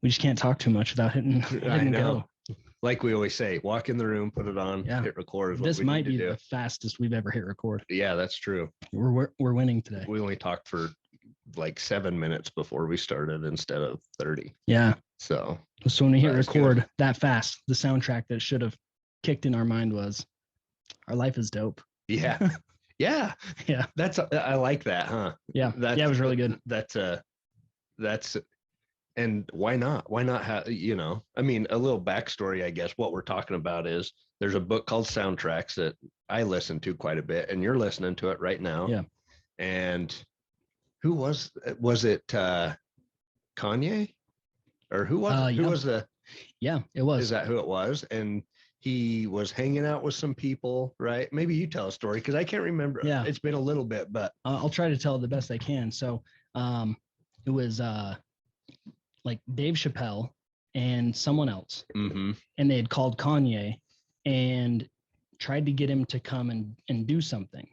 We just can't talk too much without hitting go. Like we always say, walk in the room, put it on, hit record. This might be the fastest we've ever hit record. Yeah, that's true. We're winning today. We only talked for like 7 minutes before we started instead of 30. Yeah. So when we hit record that fast, the soundtrack that should have kicked in our mind was "Our Life Is Dope." Yeah. Yeah. Yeah. I like that, huh? Yeah. It was really good. That's and why not? Why not have, I mean, a little backstory, I guess. What we're talking about is there's a book called Soundtracks that I listen to quite a bit, and you're listening to it right now. Yeah. And who was it Kanye? Or who was it? Who was the it was. Is that who it was? And he was hanging out with some people, right? Maybe you tell a story because I can't remember. Yeah. It's been a little bit, but I'll try to tell it the best I can. So it was like Dave Chappelle and someone else. Mm-hmm. And they had called Kanye and tried to get him to come and do something.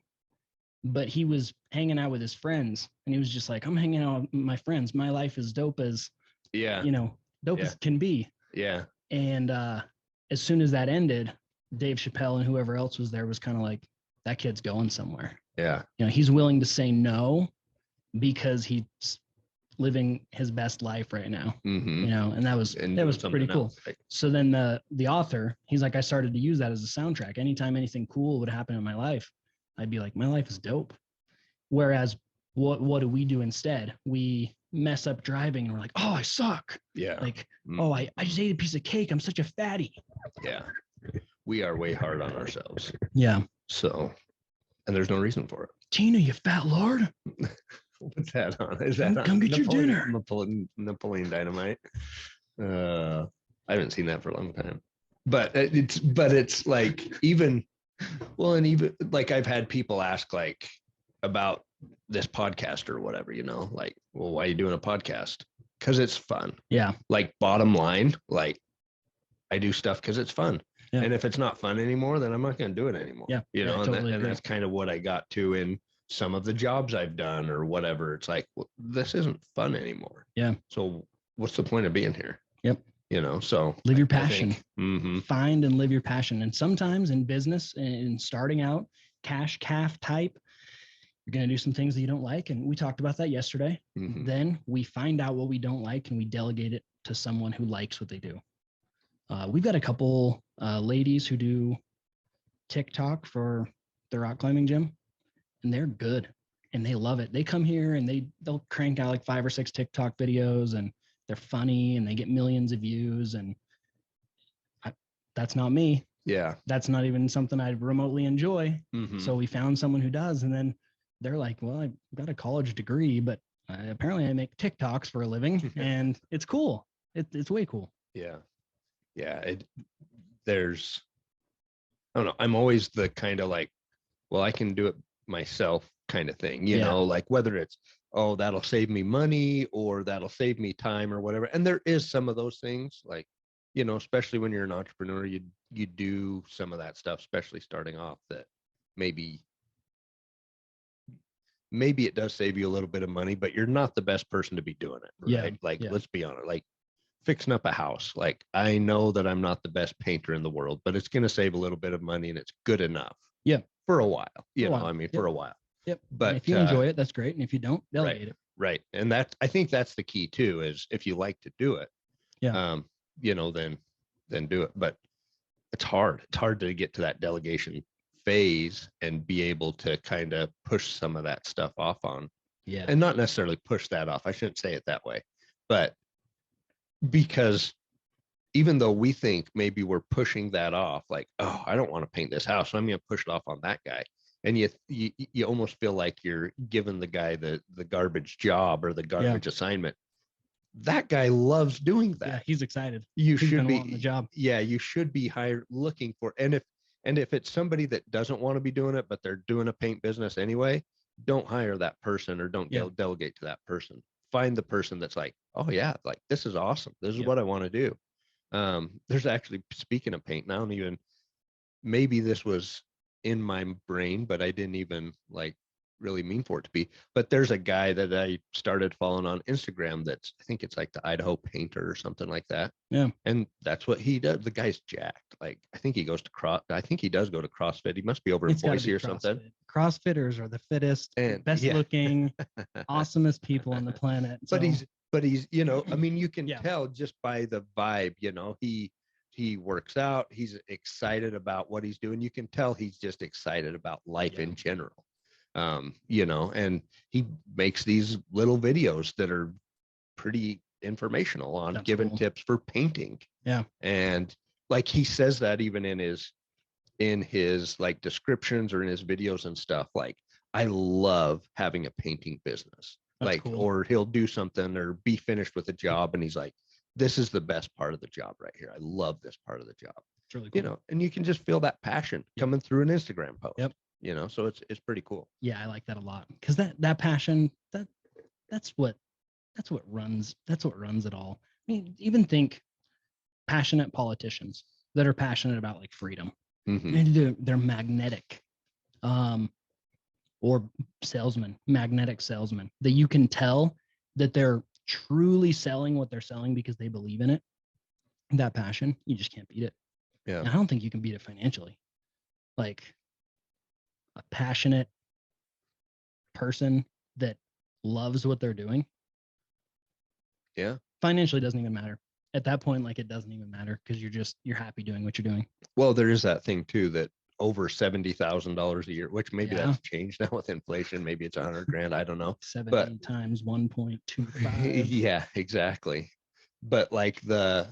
But he was hanging out with his friends and he was just like, I'm hanging out with my friends. My life is dope as, dope as can be. Yeah. And as soon as that ended, Dave Chappelle and whoever else was there was kind of like, that kid's going somewhere. Yeah. He's willing to say no because he's living his best life right now. Mm-hmm. And that was pretty cool. Else, right? So then the author, he's like, I started to use that as a soundtrack. Anytime anything cool would happen in my life, I'd be like, my life is dope. Whereas what do we do instead? We mess up driving and we're like, oh, I suck. Yeah. Like, oh, I just ate a piece of cake. I'm such a fatty. Yeah. We are way hard on ourselves. Yeah. So, and there's no reason for it. Tina, you fat lord. What's that on? Is that come get your dinner? Napoleon Dynamite. I haven't seen that for a long time. But it's like even like I've had people ask like about this podcast or whatever, like, well, why are you doing a podcast? Because it's fun. Yeah. Like bottom line, like I do stuff because it's fun. Yeah. And if it's not fun anymore, then I'm not going to do it anymore. Yeah. And that's kind of what I got to in some of the jobs I've done or whatever. It's like, well, this isn't fun anymore. Yeah. So what's the point of being here? Yep. So live your passion. Mm-hmm. Find and live your passion. And sometimes in business and starting out, cash calf type, you're going to do some things that you don't like. And we talked about that yesterday. Mm-hmm. Then we find out what we don't like and we delegate it to someone who likes what they do. We've got a couple ladies who do TikTok for the rock climbing gym, and they're good and they love it. They come here and they'll crank out like 5 or 6 TikTok videos and they're funny and they get millions of views. And that's not me. Yeah. That's not even something I remotely enjoy. Mm-hmm. So we found someone who does. And then they're like, well, I've got a college degree, but apparently I make TikToks for a living and it's cool. It's way cool. Yeah. Yeah. I don't know. I'm always the kind of like, well, I can do it myself kind of thing, like whether it's, oh, that'll save me money or that'll save me time or whatever. And there is some of those things like, especially when you're an entrepreneur, you do some of that stuff, especially starting off, that maybe it does save you a little bit of money, but you're not the best person to be doing it. Right? Yeah. Like, let's be honest, like fixing up a house. Like, I know that I'm not the best painter in the world, but it's going to save a little bit of money and it's good enough. Yeah. For a while, for a while. Yep. But and if you enjoy it, that's great. And if you don't, delegate it. Right. And I think that's the key too, is if you like to do it, then do it. But it's hard. It's hard to get to that delegation phase and be able to kind of push some of that stuff off on. Yeah. And not necessarily push that off. I shouldn't say it that way, but because even though we think maybe we're pushing that off, like, oh, I don't want to paint this house, so I'm going to push it off on that guy. And you almost feel like you're giving the guy the garbage job or the garbage assignment. That guy loves doing that. Yeah, he's excited. He's should be on the job. Yeah, you should be looking for. And if it's somebody that doesn't want to be doing it, but they're doing a paint business anyway, don't hire that person or don't delegate to that person. Find the person that's like, oh yeah, like this is awesome. This is what I want to do. There's actually, speaking of paint, now, maybe this was in my brain, but I didn't even like really mean for it to be. But there's a guy that I started following on Instagram that's, I think it's like the Idaho Painter or something like that. Yeah. And that's what he does. The guy's jacked. Like, I think he goes to I think he does go to CrossFit. He must be over in It's got to Boise be or something. CrossFit. CrossFitters are the fittest, And best yeah, looking, awesomest people on the planet. So, but he's, you know, I mean, you can Yeah. tell just by the vibe, you know, he works out, he's excited about what he's doing. You can tell he's just excited about life Yeah. in general. You know, and he makes these little videos that are pretty informational on That's giving cool. tips for painting. Yeah. And like he says that even in his like descriptions or in his videos and stuff, like, I love having a painting business. That's Like, cool. or he'll do something or be finished with a job and he's like, this is the best part of the job right here. I love this part of the job. It's really cool. You know, and you can just feel that passion Yep. coming through an Instagram post. Yep. You know, so it's pretty cool. Yeah, I like that a lot, because that passion, that's what runs it all. I mean, even think passionate politicians that are passionate about like freedom. Mhm. They're magnetic. Or magnetic salesmen, that you can tell that they're truly selling what they're selling because they believe in it. That passion, you just can't beat it. Yeah. And I don't think you can beat it financially. Like, a passionate person that loves what they're doing, Yeah. financially doesn't even matter. At that point, like, it doesn't even matter, because you're happy doing what you're doing. Well, there is that thing too, that over $70,000 a year, which maybe Yeah. that's changed now with inflation. Maybe it's 100 grand. I don't know. 70 times 1.25. Yeah, exactly. But like I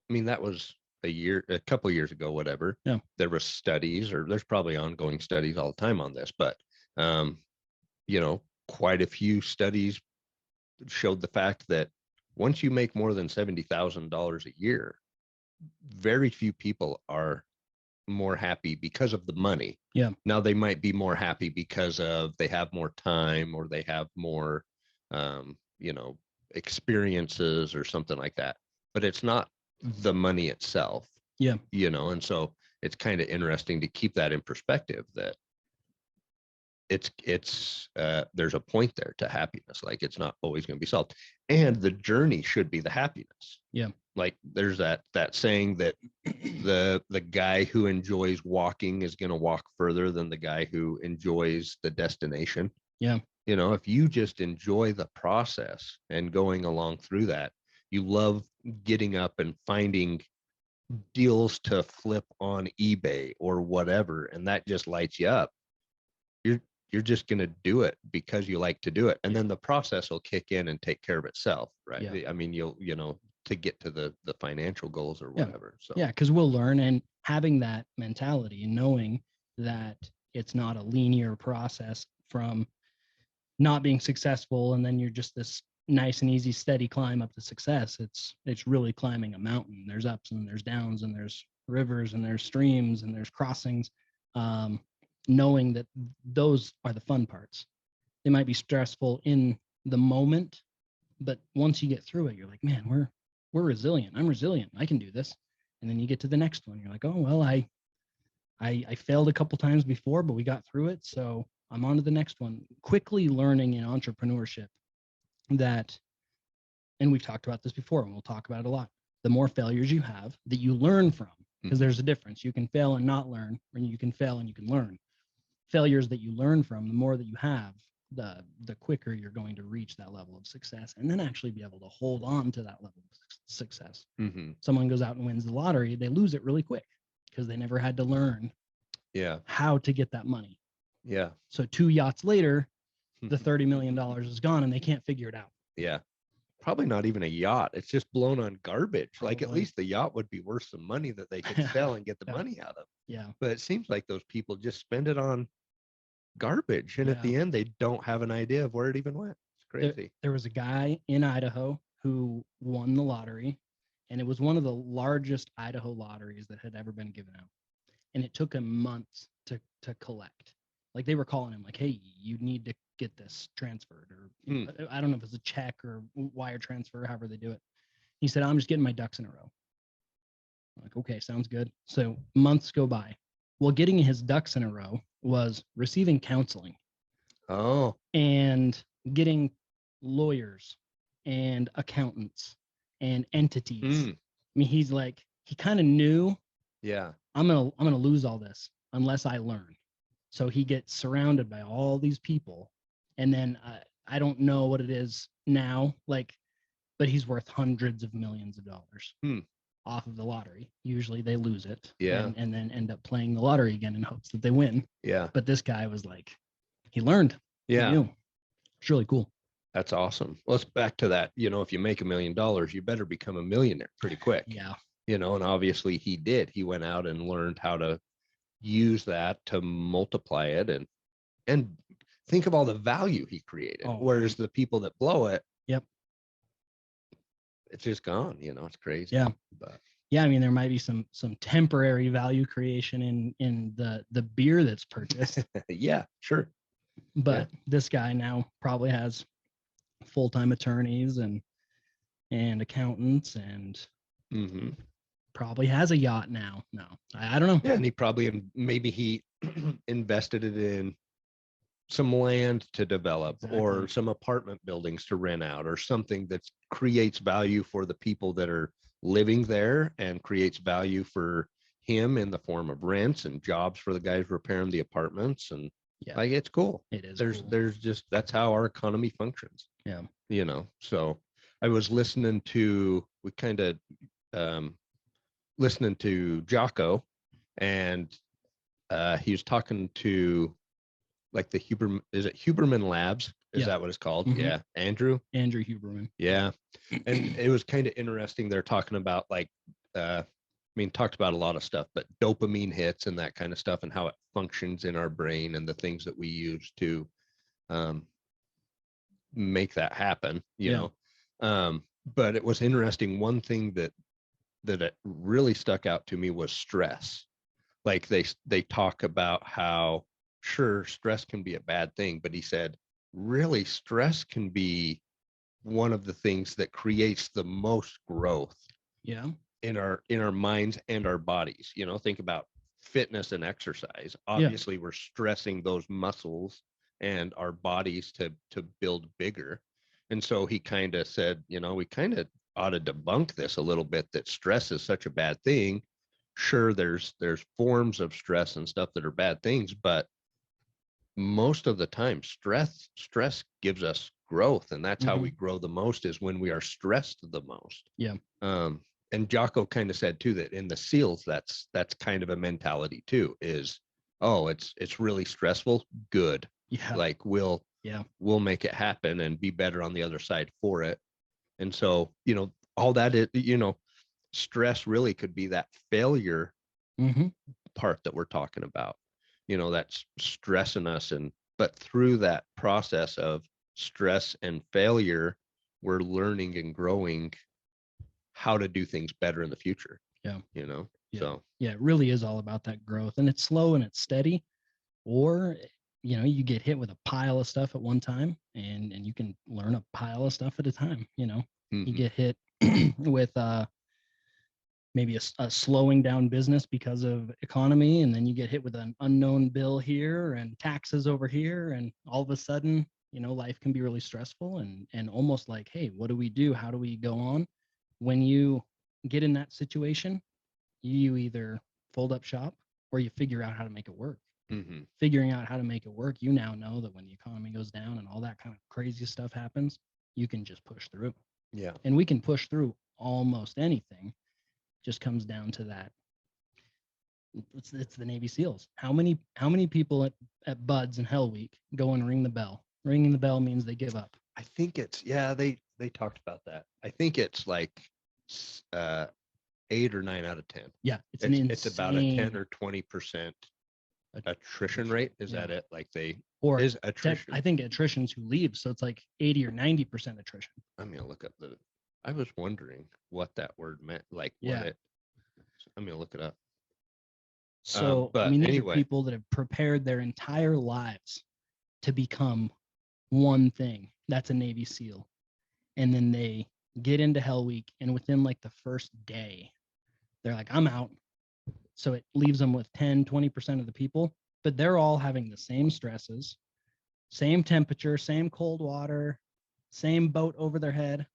mean, that was a couple years ago, whatever. Yeah. There was studies, or there's probably ongoing studies all the time on this, but you know, quite a few studies showed the fact that once you make more than $70,000 a year, very few people are more happy because of the money. Yeah. Now they might be more happy because of they have more time, or they have more you know, experiences or something like that. But it's not the money itself. Yeah. You know, and so it's kind of interesting to keep that in perspective, that it's there's a point there to happiness. Like, it's not always going to be solved, and the journey should be the happiness. Yeah. Like, there's that saying that the guy who enjoys walking is going to walk further than the guy who enjoys the destination. Yeah. You know, if you just enjoy the process and going along through that, you love getting up and finding deals to flip on eBay or whatever, and that just lights you up. You're just going to do it because you like to do it, and then the process will kick in and take care of itself, right? Yeah. I mean, you know, to get to the financial goals or whatever. So yeah, because we'll learn, and having that mentality and knowing that it's not a linear process from not being successful and then you're just this nice and easy steady climb up to success. It's really climbing a mountain. There's ups and there's downs and there's rivers and there's streams and there's crossings. Knowing that those are the fun parts. They might be stressful in the moment, but once you get through it, you're like, man, we're resilient. I'm resilient. I can do this. And then you get to the next one. You're like, oh, well, I failed a couple times before, but we got through it. So I'm on to the next one. Quickly learning in entrepreneurship that, and we've talked about this before, and we'll talk about it a lot, the more failures you have that you learn from, because there's a difference. You can fail and not learn, or you can fail and you can learn. Failures that you learn from, the more that you have, the quicker you're going to reach that level of success, and then actually be able to hold on to that level of success. Someone goes out and wins the lottery, they lose it really quick because they never had to learn how to get that money. Yeah. So 2 yachts later, the $30 million is gone and they can't figure it out. Yeah. Probably not even a yacht. It's just blown on garbage. Probably. Like, at least the yacht would be worth some money that they could sell and get the money out of. Yeah. But it seems like those people just spend it on garbage. And at the end, they don't have an idea of where it even went. It's crazy. There was a guy in Idaho who won the lottery, and it was one of the largest Idaho lotteries that had ever been given out. And it took him months to collect. Like, they were calling him like, hey, you need to get this transferred, or I don't know if it's a check or wire transfer, however they do it. He said, I'm just getting my ducks in a row. I'm like, okay, sounds good. So months go by. Well, getting his ducks in a row was receiving counseling Oh, and getting lawyers and accountants and entities. mm, I mean, he's like, he kind of knew yeah. I'm gonna lose all this unless I learn. So he gets surrounded by all these people, and then I don't know what it is now, like, but he's worth hundreds of millions of dollars Hmm. off of the lottery. Usually they lose it, Yeah. and then end up playing the lottery again in hopes that they win. Yeah. But this guy was like, he learned, he Yeah. knew. It's really cool. That's awesome. Well, it's back to that, if you make $1 million, you better become a millionaire pretty quick, Yeah, and obviously he did. He went out and learned how to use that to multiply it and think of all the value he created. Oh, Whereas man. the people that blow it, Yep. it's just gone, it's crazy. Yeah. But Yeah, I mean, there might be some temporary value creation in the beer that's purchased, yeah, sure. but this guy now probably has full-time attorneys and accountants and Mm-hmm. probably has a yacht now. No, I don't know. Yeah, and he probably, maybe he invested it in some land to develop or Exactly. some apartment buildings to rent out or something that creates value for the people that are living there and creates value for him in the form of rents and jobs for the guys repairing the apartments. And Yeah, like, it's cool. it is There's cool. there's just, that's how our economy functions, Yeah. So I was listening to, we kind of listening to Jocko, and he was talking to, like, the is it Huberman Labs? Is Yeah. that what it's called? Mhm. Yeah. Andrew. Andrew Huberman. Yeah. And it was kind of interesting. They're talking about, like, talked about a lot of stuff, but dopamine hits and that kind of stuff and how it functions in our brain and the things that we use to um, make that happen, Yeah. But it was interesting. One thing that it really stuck out to me was stress. Like, they talk about how, sure, stress can be a bad thing, but he said really stress can be one of the things that creates the most growth Yeah. in our minds and our bodies. Think about fitness and exercise. Yeah. Obviously we're stressing those muscles and our bodies to build bigger. And so he kind of said, we kind of ought to debunk this a little bit, that stress is such a bad thing. Sure, there's forms of stress and stuff that are bad things, but most of the time stress gives us growth, and that's how we Mhm. grow the most, is when we are stressed the most. Yeah. um and Jocko kind of said too that in the SEALs, that's kind of a mentality too, is, oh, it's really stressful, good, Yeah. like Yeah. we'll make it happen and be better on the other side for it. And so, all that is, stress really could be that failure Mhm. part that we're talking about, that's stressing us. And but through that process of stress and failure, we're learning and growing how to do things better in the future. Yeah. Yeah. So Yeah. It really is all about that growth, and it's slow and it's steady. Or you get hit with a pile of stuff at one time, and you can learn a pile of stuff at a time. You mhm. get hit with maybe a slowing down business because of economy, and then you get hit with an unknown bill here and taxes over here, and all of a sudden, life can be really stressful and almost like, hey, what do we do? How do we go on? When you get in that situation, you either fold up shop or you figure out how to make it work. Mhm. Figuring out how to make it work, you now know that when the economy goes down and all that kind of crazy stuff happens, you can just push through. Yeah. And we can push through almost anything. Just comes down to that. It's the Navy SEALs. How many people at Buds and Hell Week go and ring the bell? Ringing the bell means they give up. I think it's, yeah, they talked about that. I think it's like uh 8 or 9 out of 10. Yeah, it's an It's about a 10 insane or 20% attrition rate. Is Yeah. that it? Like, they Or is attrition. I think attrition's who leaves, so it's like 80 or 90% attrition. I'm gonna look up I was wondering what that word meant, like what Yeah. it. I'm gonna look it up. So I But mean, these are anyway, people that have prepared their entire lives to become one thing. That's a Navy SEAL. And then they get into Hell Week, and within like the first day, they're like, I'm out. So it leaves them with 10, 20% of the people but they're all having the same stresses, same temperature, same cold water, same boat over their head.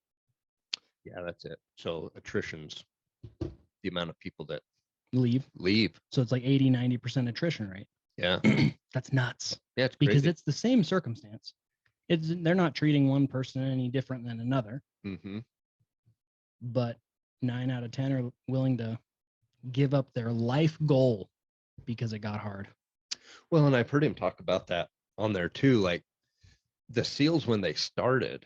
Yeah, that's it. So attrition's the amount of people that Leave. leave. So it's like 80-90% attrition rate. Yeah. That's nuts. Yeah, it's because crazy. it's the same circumstance. They're not treating one person any different than another, Mm-hmm. but 9 out of 10 are willing to give up their life goal because it got hard. Well, and I've heard him talk about that on there too. Like the SEALs when they started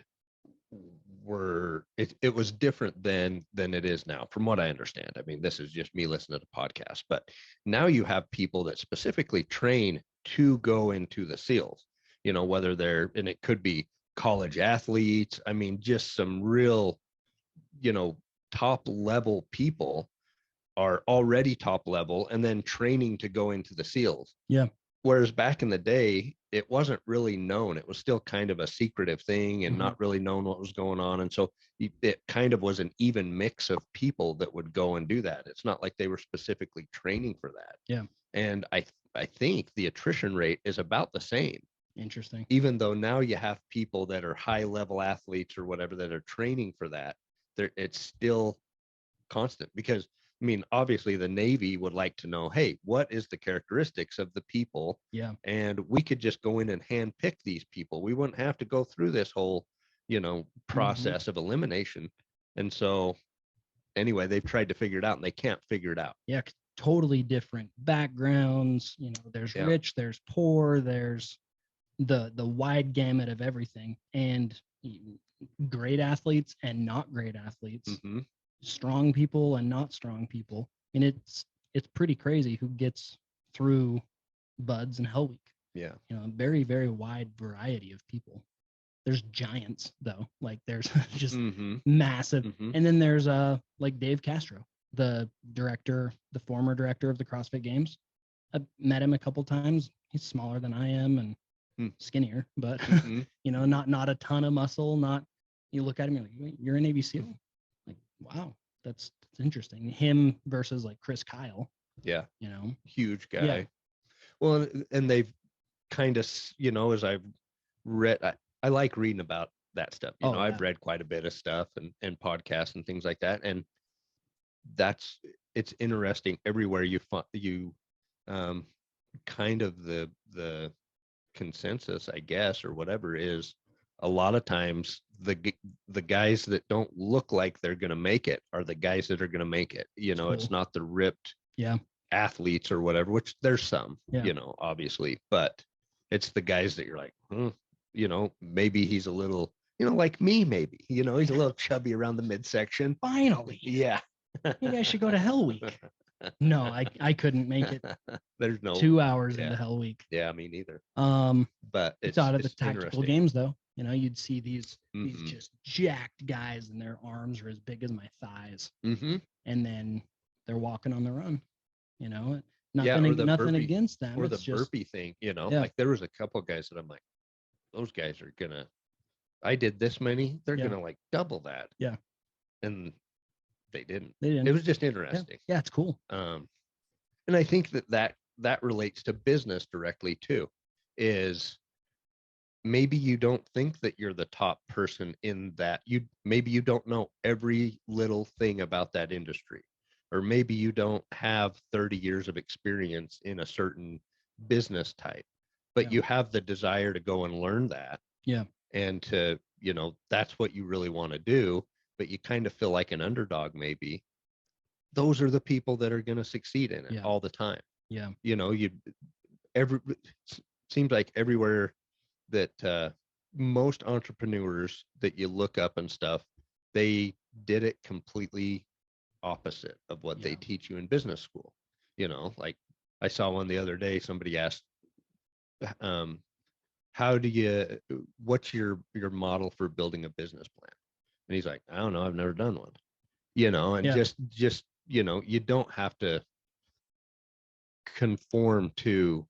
were it was different than it is now, from what I understand. I mean, this is just me listening to podcasts, but now you have people that specifically train to go into the SEALs, you know, whether they're, and it could be college athletes. I mean, just some real, you know, top level people are already top level and then training to go into the SEALs. Yeah. Whereas back in the day, it wasn't really known. It was still kind of a secretive thing and not really known what was going on. And so it kind of was an even mix of people that would go and do that. It's not like they were specifically training for that. Yeah. And I think the attrition rate is about the same. Interesting. Even though now you have people that are high level athletes or whatever that are training for that, it's still constant. Because I mean, obviously the Navy would like to know, hey, what is the characteristics of the people? Yeah. And we could just go in and hand pick these people. We wouldn't have to go through this whole, you know, process of elimination. And so anyway, they've tried to figure it out and they can't figure it out. Yeah. Totally different backgrounds. You know, there's rich, there's poor, there's the wide gamut of everything, and great athletes and not great athletes, strong people and not strong people. And it's pretty crazy who gets through buds and Hell Week. Yeah. You know, a very, very wide variety of people. There's giants though, like there's just massive. And then there's like Dave Castro, the former director of the CrossFit Games. I've met him a couple times. He's smaller than I am and skinnier, but you know, not a ton of muscle. Not, you look at him, you're like, wait, you're a Navy SEAL. Like, wow, that's interesting. Him versus like Chris Kyle. Yeah. You know, huge guy. Yeah. Well, and they've kind of, you know, as I've read, I like reading about that stuff. You know, I've read quite a bit of stuff and podcasts and things like that. And it's interesting everywhere you find kind of the consensus, I guess, or whatever, is a lot of times the guys that don't look like they're going to make it are the guys that are going to make it. You know, it's not the ripped athletes or whatever, which there's some, you know, obviously, but it's the guys that you're like, you know, maybe he's a little, you know, like me, maybe, you know, he's a little chubby around the midsection. Finally. Yeah. Maybe I should go to Hell Week. No, I couldn't make it. There's no 2 hours into Hell Week. Yeah, me neither. But it's out of the tactical games though. You know, you'd see these just jacked guys and their arms are as big as my thighs. And then they're walking on the run. You know, nothing against them. Or the burpee thing, you know, like there was a couple of guys that I'm like, those guys are gonna, I did this many, they're gonna like double that. Yeah. And they didn't. They didn't. It was just interesting. Yeah, it's cool. And I think that relates to business directly too, is maybe you don't think that you're the top person in that. Maybe you don't know every little thing about that industry, or maybe you don't have 30 years of experience in a certain business type, but you have the desire to go and learn that. Yeah. And to, you know, that's what you really want to do, but you kind of feel like an underdog maybe. Those are the people that are going to succeed in it all the time. Yeah. You know, seems like everywhere that most entrepreneurs that you look up and stuff, they did it completely opposite of what they teach you in business school. You know, like I saw one the other day, somebody asked, what's your model for building a business plan? And he's like, I don't know, I've never done one. You know, and just, you know, you don't have to conform to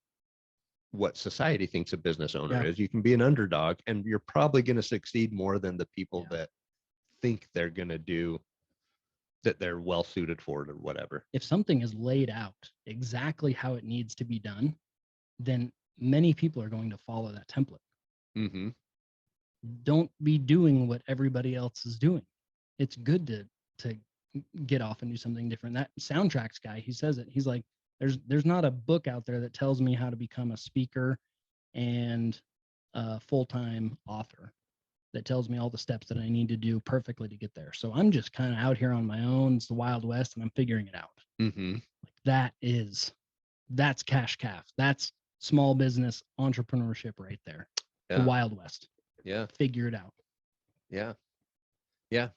what society thinks a business owner is. You can be an underdog and you're probably going to succeed more than the people that think they're going to do, that they're well suited for it or whatever. If something is laid out exactly how it needs to be done, then many people are going to follow that template. Mm-hmm. Don't be doing what everybody else is doing. It's good to get off and do something different. That soundtracks guy, he says it. He's like, there's not a book out there that tells me how to become a speaker and a full-time author, that tells me all the steps that I need to do perfectly to get there. So I'm just kind of out here on my own. It's the Wild West, and I'm figuring it out. Mm-hmm. Like that's cash calf. That's small business entrepreneurship right there. Yeah. The Wild West. Yeah. Figure it out. Yeah. Yeah.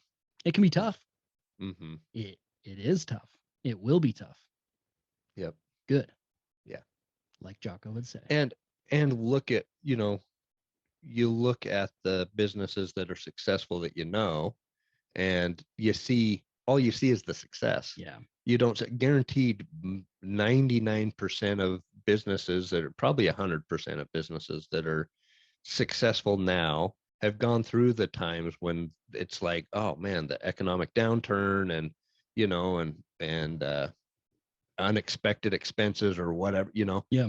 It can be tough. Mm-hmm. It is tough. It will be tough. Yep. Good. Yeah. Like Jocko would say. And look at, you look at the businesses that are successful that and all you see is the success. Yeah. You don't guaranteed 99% of businesses that are probably 100% of businesses that are successful now have gone through the times when it's like, oh man, the economic downturn and, unexpected expenses or whatever, Yeah.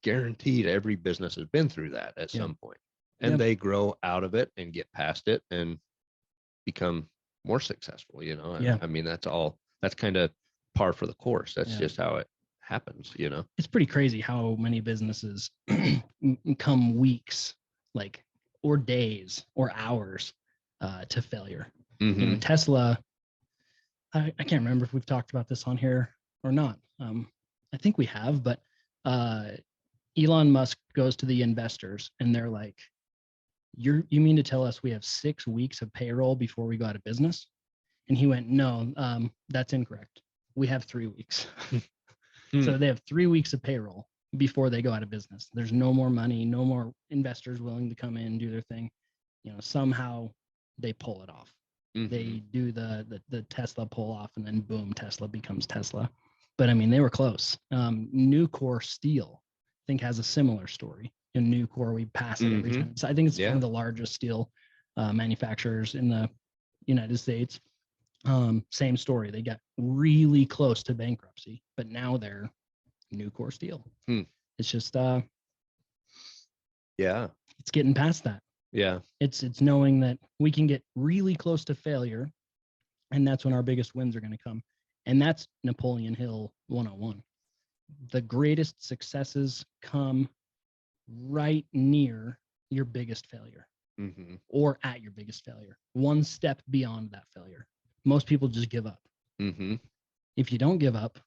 guaranteed every business has been through that at some point. And they grow out of it and get past it and become more successful, Yeah. I mean, that's kind of par for the course. That's Yeah. just how it happens, It's pretty crazy how many businesses come weeks, like, or days or hours to failure. Mm-hmm. Tesla, I can't remember if we've talked about this on here or not. I think we have, but Elon Musk goes to the investors and they're like, you mean to tell us we have 6 weeks of payroll before we go out of business? And he went, no, that's incorrect. We have 3 weeks. So they have 3 weeks of payroll before they go out of business. There's no more money, no more investors willing to come in and do their thing. Somehow they pull it off. Mm-hmm. They do the Tesla pull off, and then boom, Tesla becomes Tesla. But I mean, they were close. Nucor Steel, I think, has a similar story. In Nucor, we pass it every time. So I think it's one of the largest steel manufacturers in the United States. Same story. They got really close to bankruptcy, but now they're Nucor Steel. It's just it's getting past that. Yeah. It's knowing that we can get really close to failure, and that's when our biggest wins are going to come. And that's Napoleon Hill 101. The greatest successes come right near your biggest failure, or at your biggest failure, one step beyond that failure. Most people just give up. If you don't give up,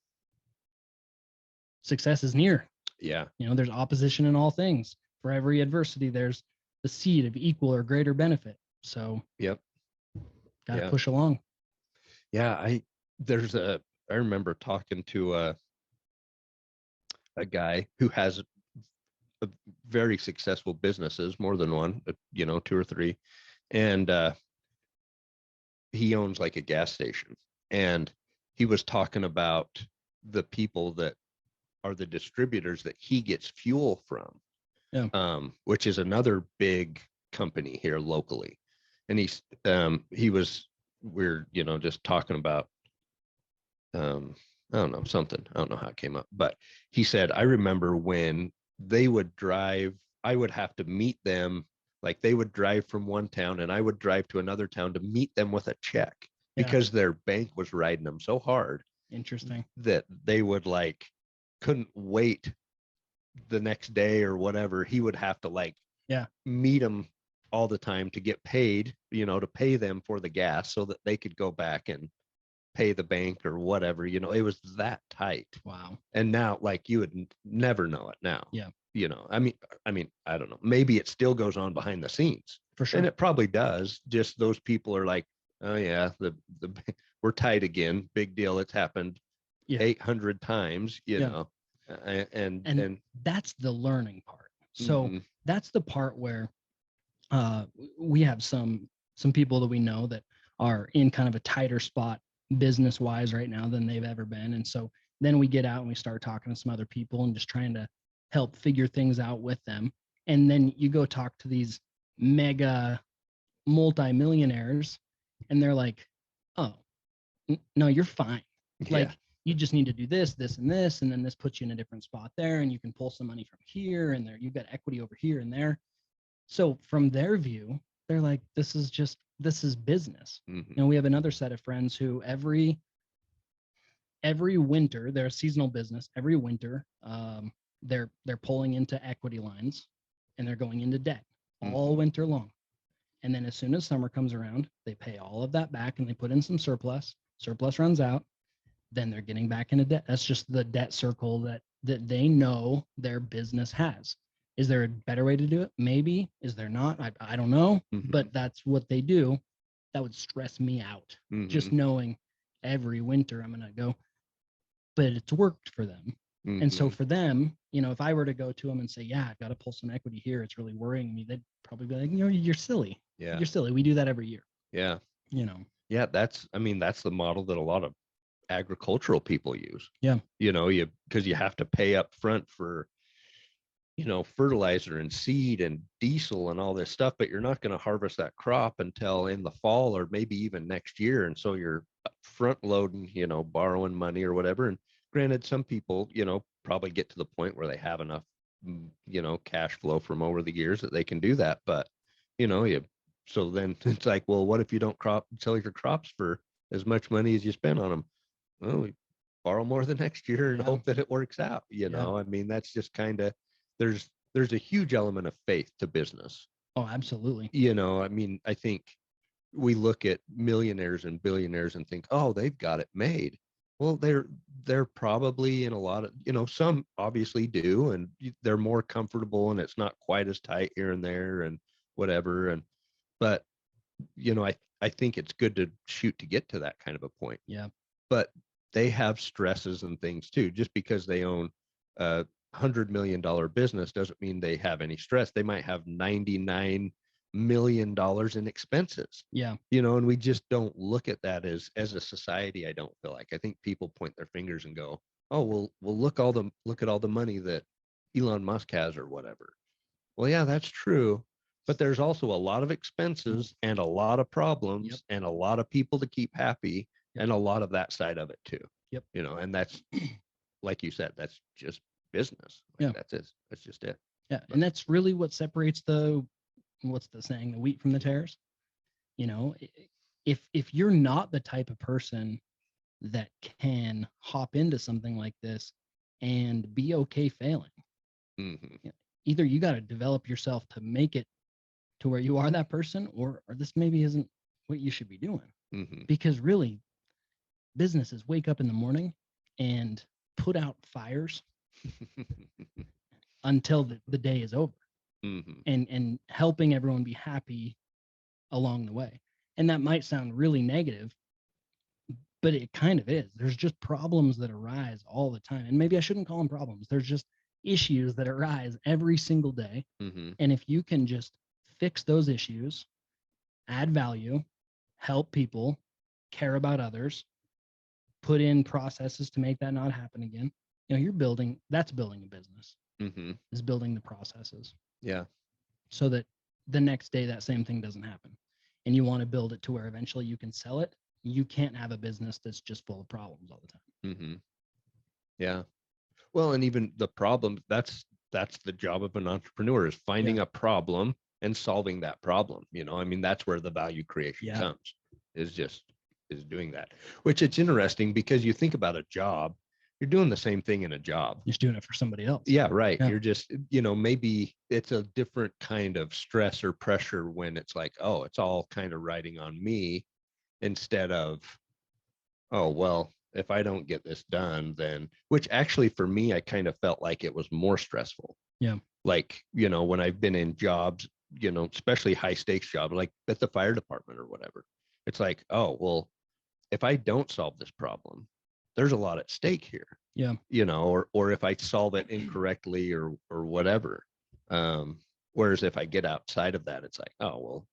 success is near. Yeah. There's opposition in all things. For every adversity, there's the seed of equal or greater benefit. So got to push along. Yeah. I remember talking to a guy who has a very successful businesses, more than one, 2 or 3. And he owns like a gas station, and he was talking about the people that are the distributors that he gets fuel from, which is another big company here locally. And we're just talking about I don't know, something. I don't know how it came up, but he said, I remember when they would drive, I would have to meet them. Like they would drive from one town and I would drive to another town to meet them with a check because their bank was riding them so hard. Interesting. That they would couldn't wait the next day or whatever. He would have to meet them all the time to get paid, to pay them for the gas so that they could go back and pay the bank or whatever. It was that tight. Wow. And now you would never know it now. Yeah. I mean, I don't know. Maybe it still goes on behind the scenes. For sure. And it probably does. Just those people are like, oh yeah, we're tight again. Big deal. It's happened 800 times, know. And that's the learning part. So that's the part where we have some people that we know that are in kind of a tighter spot business wise right now than they've ever been. And so then we get out and we start talking to some other people and just trying to help figure things out with them. And then you go talk to these mega multimillionaires and they're like, oh, no, you're fine. you just need to do this, this, and this, and then this puts you in a different spot there, and you can pull some money from here and there. You've got equity over here and there. So from their view, they're like, this is business. Mhm. We have another set of friends who every winter, they're a seasonal business. Every winter, they're pulling into equity lines and they're going into debt all Mhm. winter long. And then as soon as summer comes around, they pay all of that back and they put in some surplus. Surplus runs out, then they're getting back into debt. That's just the debt circle that they know their business has. Is there a better way to do it? Maybe. Is there not? I don't know. Mhm. But that's what they do. That would stress me out. Just Mhm. knowing every winter I'm gonna go. But it's worked for them. And so Mhm. for them, if I were to go to them and say, yeah, I've got to pull some equity here, it's really worrying me, they'd probably be like, you're silly. Yeah. You're silly. We do that every year. Yeah. You know. Yeah. That's the model that a lot of agricultural people use. Yeah. Because you have to pay up front for, fertilizer and seed and diesel and all this stuff, but you're not going to harvest that crop until in the fall or maybe even next year. And so you're front loading, borrowing money or whatever. And granted, some people, probably get to the point where they have enough, cash flow from over the years that they can do that. But, so then it's like, well, what if you don't sell your crops for as much money as you spend on them? Well, we borrow more the next year and Yeah. hope that it works out. I mean, that's just kind of, there's a huge element of faith to business. Oh, absolutely. I mean, I think we look at millionaires and billionaires and think, oh, they've got it made. Well, they're probably in a lot of, some obviously do, and they're more comfortable and it's not quite as tight here and there and whatever. But I think it's good to shoot to get to that kind of a point. Yeah. But they have stresses and things too. Just because they own a $100 million business doesn't mean they have any stress. They might have $99 million in expenses. Yeah. And we just don't look at that as a society. I don't feel like. I think people point their fingers and go, oh, well, look at all the money that Elon Musk has or whatever. Well, yeah, that's true. But there's also a lot of expenses and a lot of problems Yep. and a lot of people to keep happy Yep. and a lot of that side of it too. Yep. And that's, like you said, that's just business. Yeah. That's it. That's just it. Yeah. And that's really what separates what's the saying, the wheat from the tares. If you're not the type of person that can hop into something like this and be okay failing, Mm-hmm. either you got to develop yourself to make it to where you are that person, or this maybe isn't what you should be doing. Mm-hmm. Because really, businesses wake up in the morning and put out fires until the day is over, Mm-hmm. and helping everyone be happy along the way. And that might sound really negative, but it kind of is. There's just problems that arise all the time. And maybe I shouldn't call them problems. There's just issues that arise every single day. Mm-hmm. And if you can just fix those issues, add value, help people, care about others, put in processes to make that not happen again, that's building a business, Mm-hmm. is building the processes. Yeah. So that the next day that same thing doesn't happen. And you want to build it to where eventually you can sell it. You can't have a business that's just full of problems all the time. Mm-hmm. Yeah. Well, and even the problem, that's the job of an entrepreneur, is finding a problem and solving that problem. I mean, that's where the value creation comes, is doing that. Which, it's interesting because you think about a job, you're doing the same thing in a job. You're just doing it for somebody else. Yeah, right. Yeah. You're just, maybe it's a different kind of stress or pressure when it's like, oh, it's all kind of riding on me, instead of, oh, well, if I don't get this done, then, which actually for me, I kind of felt like it was more stressful. Yeah. Like, when I've been in jobs, especially high stakes jobs, like at the fire department or whatever, it's like, oh, well, if I don't solve this problem, there's a lot at stake here. Yeah. Or if I solve it incorrectly or whatever. Whereas if I get outside of that, it's like, oh, well,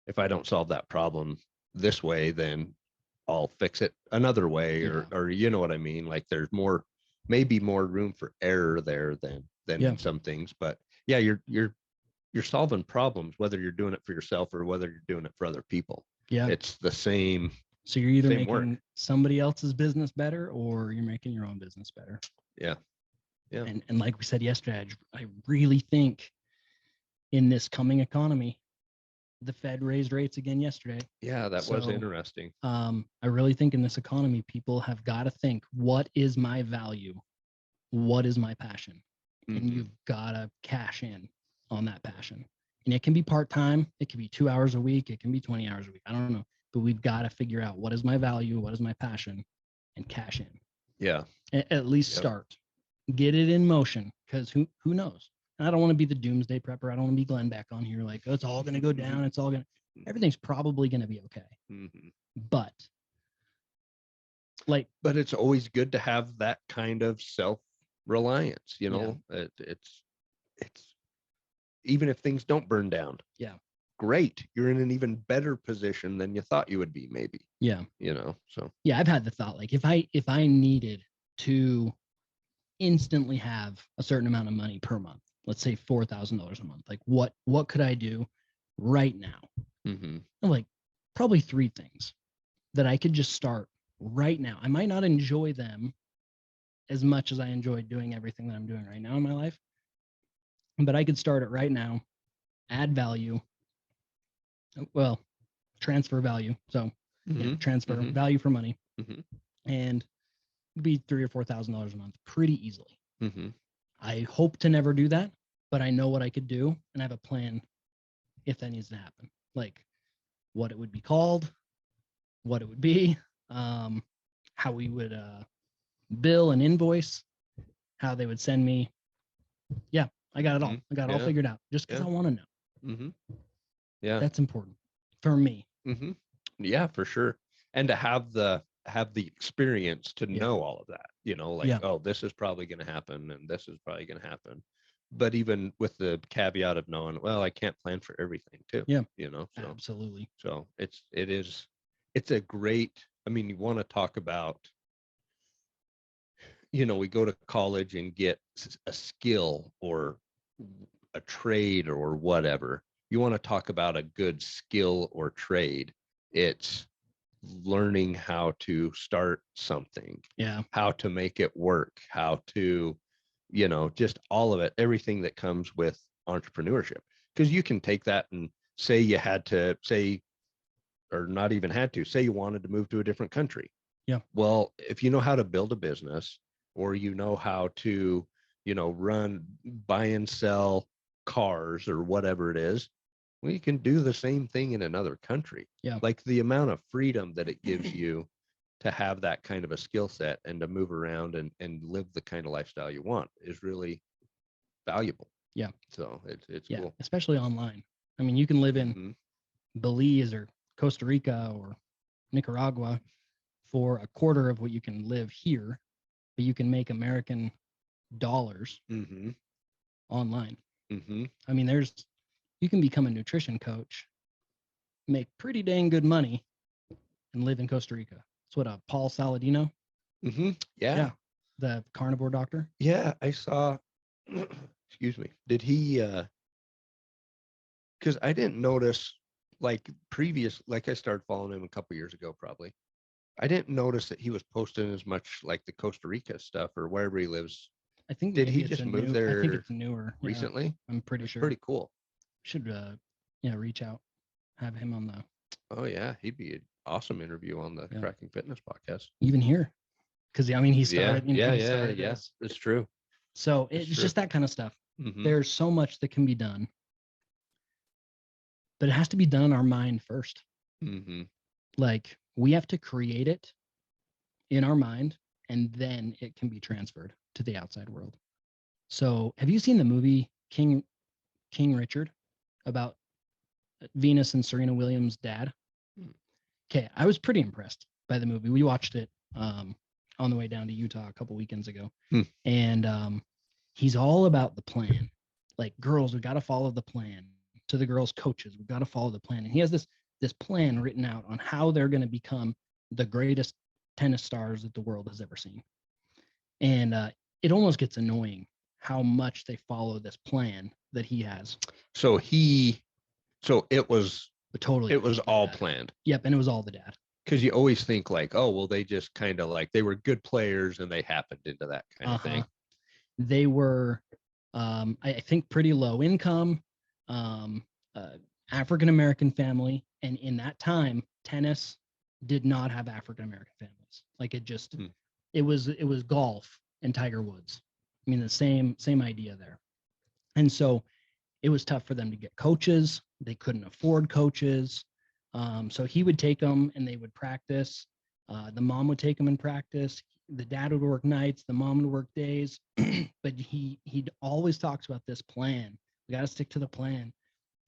if I don't solve that problem this way, then I'll fix it another way, or you know what I mean? Like, there's maybe more room for error there than in some things. But yeah, you're solving problems, whether you're doing it for yourself or whether you're doing it for other people. Yeah. It's the same So you're either Same making work. somebody else's business better or you're making your own business better. Yeah. Yeah. And like we said yesterday, I really think in this coming economy, the Fed raised rates again yesterday. Yeah, that was So, interesting. I really think in this economy, people have got to think, what is my value? What is my passion? And Mhm. you've got to cash in on that passion. And it can be part-time. It can be 2 hours a week. It can be 20 hours a week. I don't know. But we've got to figure out what is my value? What is my passion? And cash in. Yeah. At least Yep. start. Get it in motion, because who knows? And I don't want to be the doomsday prepper. I don't want to be Glenn back on here like, oh, it's all going to go down. It's all going to, everything's probably going to be okay. Mhm. But like, But it's always good to have that kind of self-reliance, you know. It's even if things don't burn down. Yeah. Great. You're in an even better position than you thought you would be, maybe. Yeah. You know, so Yeah, I've had the thought, like, if I needed to instantly have a certain amount of money per month, let's say $4,000 a month, like what could I do right now? mm-hmm. I'm like, probably 3 things that I could just start right now. I might not enjoy them as much as I enjoy doing everything that I'm doing right now in my life, but I could start it right now, add value, well, transfer value. So Mm-hmm. transfer Mm-hmm. value for money, Mm-hmm. and be $3,000 or $4,000 a month pretty easily. Mm-hmm. I hope to never do that, but I know what I could do, and I have a plan if that needs to happen. Like what it would be called, what it would be, how we would bill and invoice, how they would send me. Yeah, I got it all. I got it all figured out just because I want to know. Mm-hmm. Yeah. That's important for me. Mm-hmm. Yeah, for sure. And to have the experience to know all of that, you know, like, oh, this is probably going to happen and this is probably going to happen. But even with the caveat of knowing, well, I can't plan for everything too. Yeah. You know, so Absolutely. So it's a great, I mean, you want to talk about, you know, we go to college and get a skill or a trade or whatever. You want to talk about a good skill or trade. It's learning how to start something, how to make it work, how to, you know, just all of it, everything that comes with entrepreneurship. Because you can take that and say you had to say, or not even had to say you wanted to move to a different country. Yeah. Well, if you know how to build a business, or you know how to, you know, buy and sell cars or whatever it is, well, you can do the same thing in another country. Yeah. Like the amount of freedom that it gives you to have that kind of a skill set and to move around and live the kind of lifestyle you want is really valuable. Yeah. So it's yeah, cool. Especially online. I mean, you can live in Mm-hmm. Belize or Costa Rica or Nicaragua for a quarter of what you can live here, but you can make American dollars Mm-hmm. online. Mm-hmm. I mean, you can become a nutrition coach, make pretty dang good money, and live in Costa Rica. That's what Paul Saladino. Mm-hmm. Yeah. The carnivore doctor. Yeah, I saw. Excuse me. Did he? Because I didn't notice, like I started following him a couple years ago, probably. I didn't notice that he was posting as much like the Costa Rica stuff or wherever he lives. I think Did maybe he it's just move there? I think it's newer recently. Yeah, I'm pretty That's sure. Pretty cool. Should reach out, have him on the. Oh yeah, he'd be an awesome interview on the Cracking Fitness podcast. Even here, because I mean he started. Yeah. This. It's true. So it's just that kind of stuff. Mm-hmm. There's so much that can be done, but it has to be done in our mind first. Mm-hmm. Like we have to create it in our mind, and then it can be transferred to the outside world. So have you seen the movie King Richard about Venus and Serena Williams' dad? Okay, I was pretty impressed by the movie. We watched it on the way down to Utah a couple weekends ago. And he's all about the plan. Like, girls, we got to follow the plan. To the girls' coaches, we've got to follow the plan. And he has this plan written out on how they're going to become the greatest tennis stars that the world has ever seen. And it almost gets annoying how much they follow this plan that he has. So it was totally. It was all planned. Yep, and it was all the dad. because you always think like, oh, well, they just kind of like they were good players and they happened into that kind of thing. They were, I think, pretty low income, um, uh, African American family, and in that time, tennis did not have African American families. Like it just, it was golf and Tiger Woods. I mean, the same idea there. And so it was tough for them to get coaches. They couldn't afford coaches. So he would take them and they would practice. The mom would take them and practice. The dad would work nights. The mom would work days. But he always talks about this plan. We got to stick to the plan.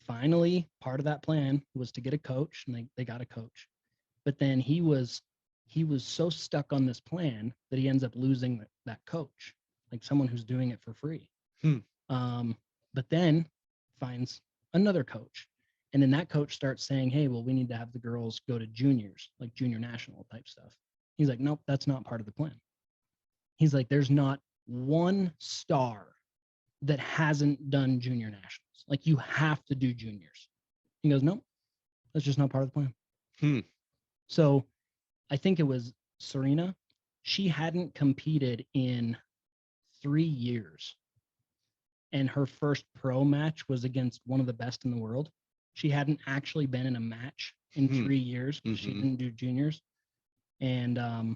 Finally, part of that plan was to get a coach, and they got a coach. But then he was so stuck on this plan that he ends up losing that coach, like someone who's doing it for free. But then finds another coach. And then that coach starts saying, hey, well, we need to have the girls go to juniors, like junior national type stuff. He's like, nope, that's not part of the plan. He's like, there's not one star that hasn't done junior nationals. Like, you have to do juniors. He goes, nope, that's just not part of the plan. So I think it was Serena. She hadn't competed in 3 years. And her first pro match was against one of the best in the world. She hadn't actually been in a match in 3 years. She didn't do juniors. And I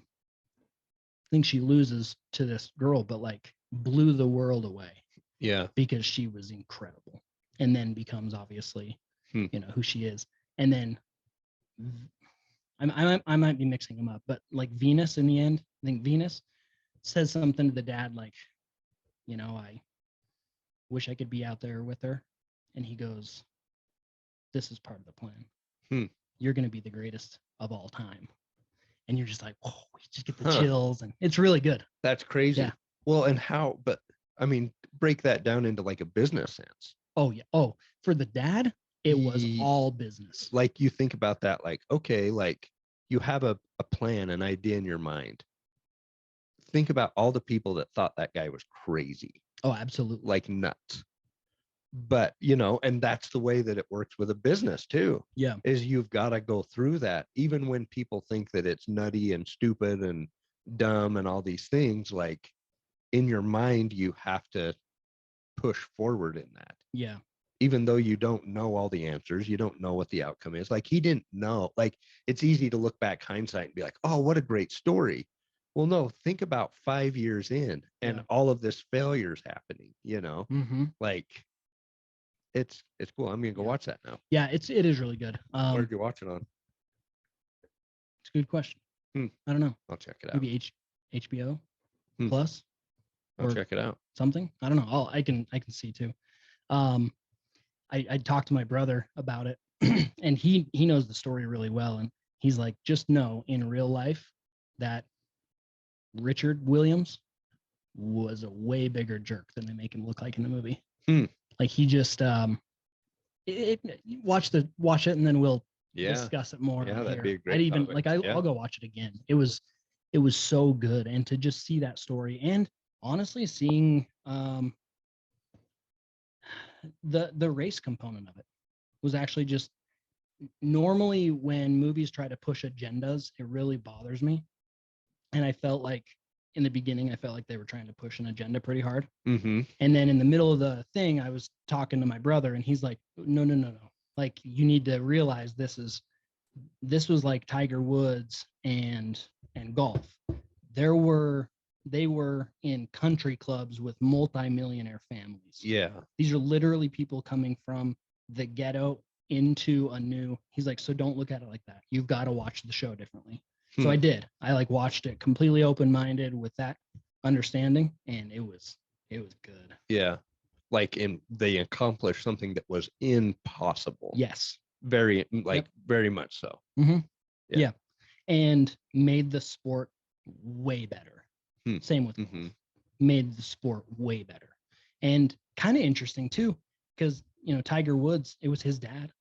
think she loses to this girl, but like blew the world away. Yeah. Because she was incredible. And then becomes obviously, who she is. And then I might be mixing them up, but like Venus in the end, I think Venus says something to the dad like, I wish I could be out there with her. And he goes, this is part of the plan. You're going to be the greatest of all time. And you're just like, oh, you just get the chills, and it's really good. That's crazy. Yeah. Well, and how, but I mean, break that down into like a business sense. Oh, yeah. Oh, for the dad, it was all business. Like you think about that, like, okay, like you have a plan, an idea in your mind. Think about all the people that thought that guy was crazy. Oh, absolutely. Like nuts. But, and that's the way that it works with a business too. Yeah. Is you've got to go through that. Even when people think that it's nutty and stupid and dumb and all these things, like in your mind, you have to push forward in that. Yeah. Even though you don't know all the answers, you don't know what the outcome is. Like he didn't know. Like it's easy to look back hindsight and be like, oh, what a great story. Well, no, think about 5 years in and all of this failure's happening, like it's cool. I'm going to go watch that now. Yeah, it is really good. Where did you watch it on? It's a good question. I don't know. I'll check it out. Maybe HBO Plus. I'll check it out. Something. I don't know. I can see too. I talked to my brother about it, and he knows the story really well, and he's like, just know in real life that Richard Williams was a way bigger jerk than they make him look like in the movie. Like he just watch it and then we'll discuss it more. Yeah, that'd be a great topic. I'll go watch it again. It was so good, and to just see that story, and honestly seeing the race component of it was actually just, normally when movies try to push agendas, it really bothers me. And I felt like in the beginning, they were trying to push an agenda pretty hard. And then in the middle of the thing, I was talking to my brother, and he's like, no. Like, you need to realize this was like Tiger Woods and golf. They were in country clubs with multimillionaire families. Yeah. These are literally people coming from the ghetto into a new, he's like, so don't look at it like that. You've got to watch the show differently. So I did. I watched it completely open-minded with that understanding, and it was good. Yeah. They accomplished something that was impossible. Yes. Very much so. Yeah. And made the sport way better. Same with golf. Made the sport way better. And kind of interesting too, because Tiger Woods, it was his dad.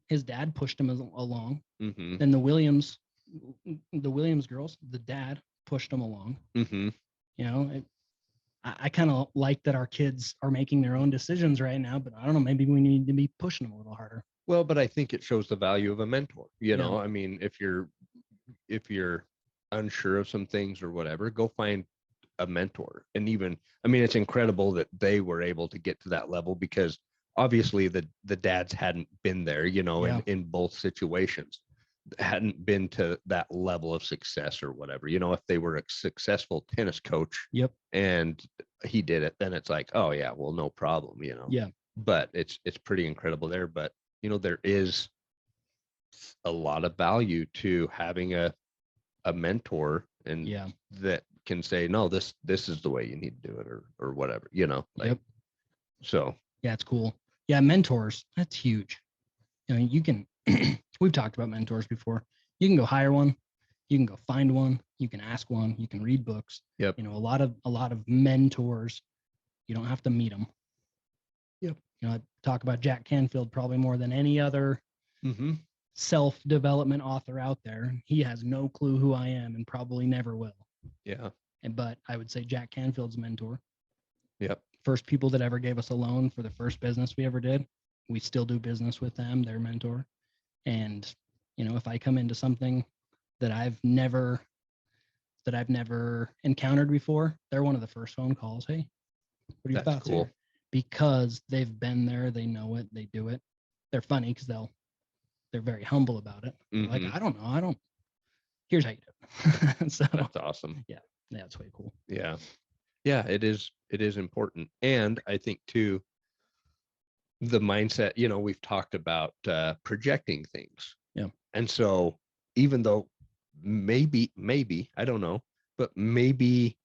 His dad pushed him along. Then the Williams girls, the dad pushed them along. I kind of like that our kids are making their own decisions right now, but I don't know, maybe we need to be pushing them a little harder. Well, but I think it shows the value of a mentor. I mean, if you're if you're unsure of some things or whatever, go find a mentor. And even, I mean, it's incredible that they were able to get to that level, because obviously the dads hadn't been there, you know, Yeah. in both situations, hadn't been to that level of success or whatever. You know, if they were a successful tennis coach Yep. and he did it, then it's like, oh yeah, well, no problem, you know. Yeah. But it's pretty incredible there. But you know, there is a lot of value to having a mentor, and Yeah. that can say, no, this is the way you need to do it, or whatever, you know, like, Yep. so Yeah, it's cool. Yeah, mentors, that's huge. You know, you can we've talked about mentors before. You can go hire one, you can go find one, you can ask one, you can read books. yep. You know, a lot of mentors, you don't have to meet them. Yep. You know, I talk about Jack Canfield probably more than any other Mm-hmm. self-development author out there. He has no clue who I am and probably never will. Yeah. But I would say Jack Canfield's mentor. Yep. First people that ever gave us a loan for the first business we ever did. We still do business with them, their mentor. And, you know, if I come into something that I've never encountered before, they're one of the first phone calls. Hey, what are your That's thoughts cool. here? Because they've been there, they know it, they do it. They're funny because they're very humble about it. Mm-hmm. Like, I don't know. Here's how you do it. So That's awesome. yeah, it's way cool. Yeah. Yeah, it is important. And I think too, the mindset, you know, we've talked about projecting things. Yeah. And so even though maybe, I don't know, but maybe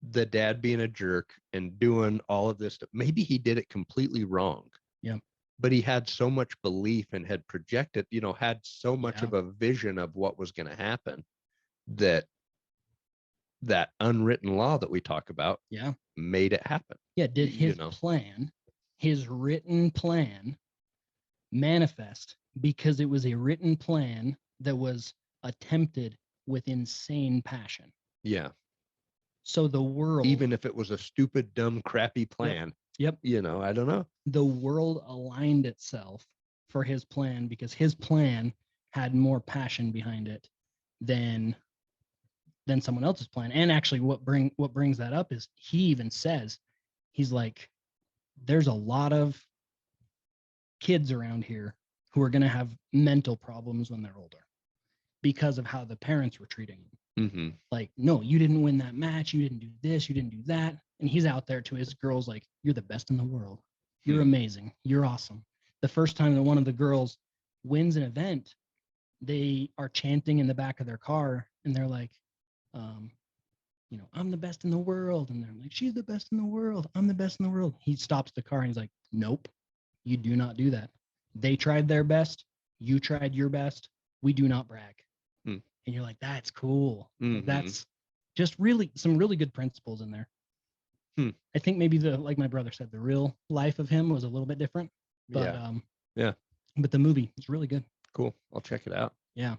the dad being a jerk and doing all of this stuff, maybe he did it completely wrong. Yeah. But he had so much belief and had projected, you know, had so much Yeah. of a vision of what was going to happen, that unwritten law that we talk about Yeah. made it happen. Yeah. Did his know, plan, his written plan, manifest because it was a written plan that was attempted with insane passion. yeah. So the world, Even if it was a stupid, dumb, crappy plan, yep, you know, I don't know. the world aligned itself for his plan because his plan had more passion behind it than someone else's plan. And actually what brings that up is he even says, he's like, there's a lot of kids around here who are going to have mental problems when they're older because of how the parents were treating them. Mm-hmm. Like, no, you didn't win that match, you didn't do this, you didn't do that. And he's out there to his girls like, you're the best in the world, you're amazing, you're awesome. The first time that one of the girls wins an event, they are chanting in the back of their car and they're like, you know, I'm the best in the world. And they're like, she's the best in the world, I'm the best in the world. He stops the car and he's like, nope, you do not do that. They tried their best, you tried your best, we do not brag. And you're like, that's cool. Like, that's just really some really good principles in there. I think maybe like my brother said, the real life of him was a little bit different, but yeah, but the movie is really good. Cool. I'll check it out. Yeah.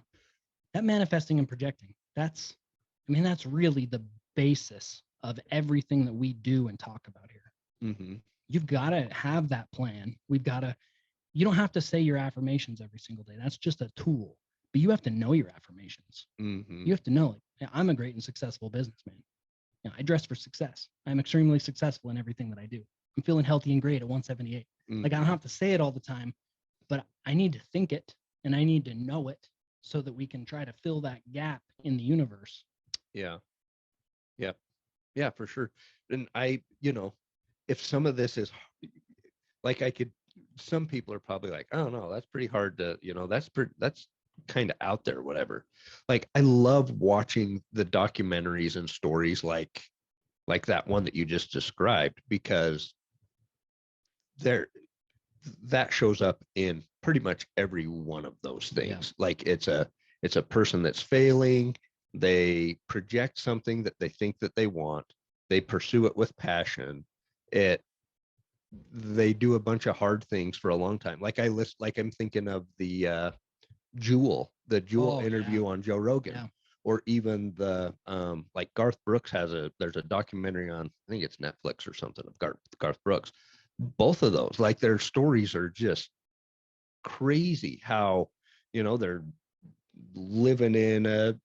That manifesting and projecting, that's really the basis of everything that we do and talk about here. Mm-hmm. You've got to have that plan. You don't have to say your affirmations every single day. That's just a tool. But you have to know your affirmations. Mm-hmm. You have to know, like, I'm a great and successful businessman. You know, I dress for success. I'm extremely successful in everything that I do. I'm feeling healthy and great at 178. Like, I don't have to say it all the time, but I need to think it and I need to know it so that we can try to fill that gap in the universe. Yeah. Yeah. Yeah, for sure. And you know, if some of this is like, some people are probably like, oh no, that's pretty hard to, you know, that's kind of out there, whatever. Like, I love watching the documentaries and stories like that one that you just described, because that shows up in pretty much every one of those things. Yeah. Like, it's a person that's failing, they project something that they think that they want, they pursue it with passion, they do a bunch of hard things for a long time. Like, I'm thinking of the Jewel interview on Joe Rogan. Yeah. Or even the like Garth Brooks there's a documentary on, I think it's Netflix or something, of Garth Brooks. Both of those, like, their stories are just crazy. How, you know, they're living in a